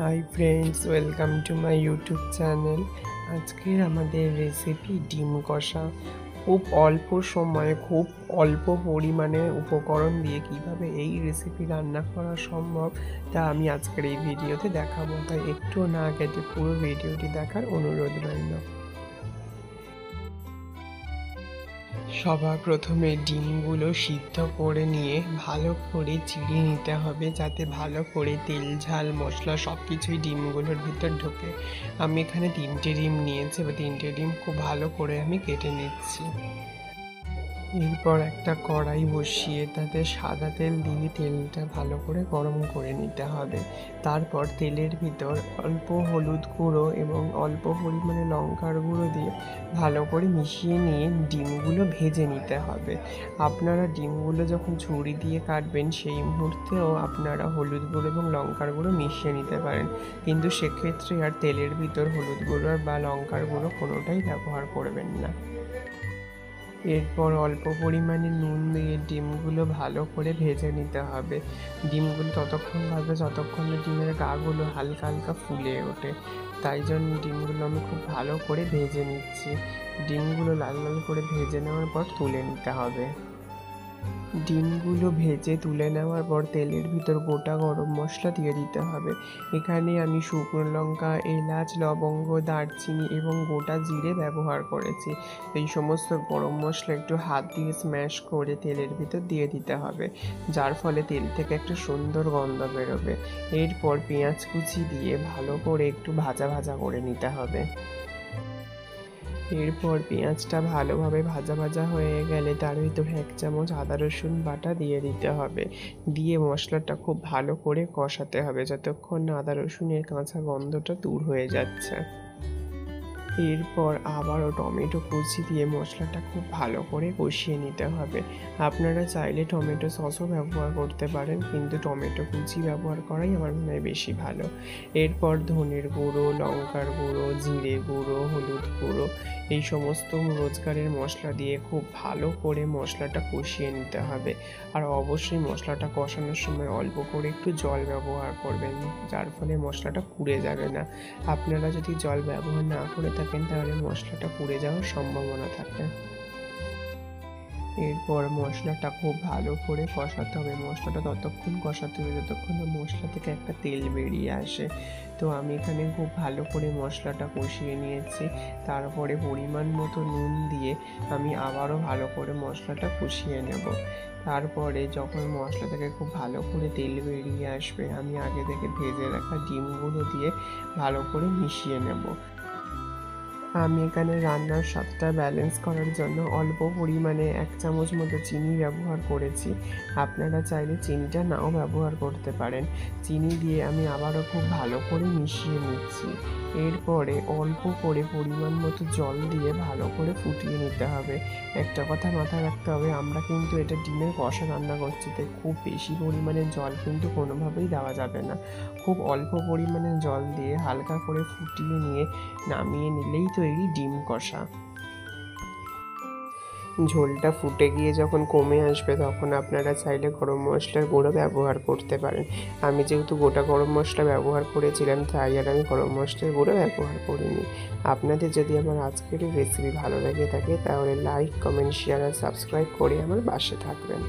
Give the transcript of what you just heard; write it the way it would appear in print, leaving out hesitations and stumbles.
Hi friends, welcome to my YouTube channel. আজকের আমাদের recipe ডিম কষা। খুব অল্প সময়ে খুব অল্প পরিমাণে উপকরণ দিয়ে কিভাবে এই রেসিপি রান্না করা সম্ভব তা আমি আজকের এই ভিডিওতে দেখাবো, তাই একটু না কেটে পুরো ভিডিওটি দেখার অনুরোধ রইল। সবার প্রথমে ডিমগুলো সিদ্ধ করে নিয়ে ভালো করে চিড়ে নিতে হবে, যাতে ভালো করে তেল ঝাল মশলা সব কিছুই ডিমগুলোর ভিতর ঢোকে। আমি এখানে 3টে ডিম নিয়েছি, 3টে ডিম খুব ভালো করে আমি কেটে নিচ্ছি। এরপর একটা কড়াই বসিয়ে তাতে সাদা তেল দিয়ে তেলটা ভালো করে গরম করে নিতে হবে। তারপর তেলের ভিতর অল্প হলুদ গুঁড়ো এবং অল্প পরিমাণে লঙ্কার গুঁড়ো দিয়ে ভালো করে মিশিয়ে নিয়ে ডিমগুলো ভেজে নিতে হবে। আপনারা ডিমগুলো যখন ছুরি দিয়ে কাটবেন সেই মুহূর্তেও আপনারা হলুদ গুঁড়ো এবং লঙ্কার গুঁড়ো মিশিয়ে নিতে পারেন, কিন্তু সেক্ষেত্রে আর তেলের ভিতর হলুদ গুঁড়ো বা লঙ্কার গুঁড়ো কোনোটাই ব্যবহার করবেন না। এরপর অল্প পরিমাণে নুন দিয়ে ডিমগুলো ভালো করে ভেজে নিতে হবে। ডিমগুলো ততক্ষণ ভাজবে যতক্ষণ না ডিমের গাগুলো হালকা হালকা ফুলে ওঠে, তাই জন্য ডিমগুলো আমি খুব ভালো করে ভেজে নিচ্ছি। ডিমগুলো লাল লাল করে ভেজে নেওয়ার পর তুলে নিতে হবে। ডিমগুলো ভেজে তুলে নেওয়ার পর তেলের ভিতর গোটা গরম মশলা দিয়ে দিতে হবে। এখানে আমি শুকনো লঙ্কা, এলাচ, লবঙ্গ, দারচিনি এবং গোটা জিরে ব্যবহার করেছি। এই সমস্ত গরম মশলা একটু হাত দিয়ে স্ম্যাশ করে তেলের ভিতর দিয়ে দিতে হবে, যার ফলে তেল থেকে একটা সুন্দর গন্ধ বেরোবে। এরপর পেঁয়াজ কুচি দিয়ে ভালো করে একটু ভাজা ভাজা করে নিতে হবে। এরপর পেঁয়াজটা ভালোভাবে ভাজা ভাজা হয়ে গেলে তার ভিতরে 1 চামচ আদা রসুন বাটা দিয়ে দিতে হবে। দিয়ে মশলাটা খুব ভালো করে কষাতে হবে যতক্ষণ না আদা রসুনের কাঁচা গন্ধটা দূর হয়ে যাচ্ছে। এরপর আবারও টমেটো কুচি দিয়ে মশলাটা খুব ভালো করে কষিয়ে নিতে হবে। আপনারা চাইলে টমেটো সসও ব্যবহার করতে পারেন, কিন্তু টমেটো কুচি ব্যবহার করাই আমার মনে হয় বেশি ভালো। এরপর ধনের গুঁড়ো, লঙ্কার গুঁড়ো, জিরে গুঁড়ো, হলুদ গুঁড়ো এই সমস্ত রোজগারের মশলা দিয়ে খুব ভালো করে মশলাটা কষিয়ে নিতে হবে। আর অবশ্যই মশলাটা কষানোর সময় অল্প করে একটু জল ব্যবহার করবেন, যার ফলে মশলাটা পুড়ে যাবে না। আপনারা যদি জল ব্যবহার না করে থাকেন তাহলে মশলাটা পুড়ে যাওয়ার সম্ভাবনা থাকে। এরপর মশলাটা খুব ভালো করে কষাতে হবে। মশলাটা ততক্ষণ কষাতে হবে যতক্ষণ না মশলা থেকে একটা তেল বেরিয়ে আসে। তো আমি এখানে খুব ভালো করে মশলাটা কষিয়ে নিয়েছি। তারপরে পরিমাণ মতো নুন দিয়ে আমি আবারও ভালো করে মশলাটা কষিয়ে নেব। তারপরে যখন মশলা থেকে খুব ভালো করে তেল বেরিয়ে আসবে, আমি আগে থেকে ভেজে রাখা ডিমগুলো দিয়ে ভালো করে মিশিয়ে নেব। আমি এখানে রান্নার স্বাদটা ব্যালেন্স করার জন্য অল্প পরিমাণে 1 চামচ মতো চিনি ব্যবহার করেছি। আপনারা চাইলে চিনিটা নাও ব্যবহার করতে পারেন। চিনি দিয়ে আমি আবারও খুব ভালো করে মিশিয়ে নিচ্ছি। এরপরে অল্প করে পরিমাণ মতো জল দিয়ে ভালো করে ফুটিয়ে নিতে হবে। একটা কথা মাথায় রাখতে হবে, আমরা কিন্তু এটা ডিমের কষা রান্না করছি, তাই খুব বেশি পরিমাণে জল কিন্তু কোনোভাবেই দেওয়া যাবে না। খুব অল্প পরিমাণে জল দিয়ে হালকা করে ফুটিয়ে নিয়ে নামিয়ে নিলেই তৈরি ডিম কষা। ঝোলটা ফুটে গিয়ে যখন কমে আসবে তখন আপনারা চাইলে গরম মশলার গুঁড়ো ব্যবহার করতে পারেন। আমি যেহেতু গোটা গরম মশলা ব্যবহার করেছিলাম, তাই আর আমি গরম মশলার গুঁড়ো ব্যবহার করিনি। আপনাদের যদি আমার আজকের রেসিপি ভালো লেগে থাকে তাহলে লাইক, কমেন্ট, শেয়ার আর সাবস্ক্রাইব করে আমার পাশে থাকবেন।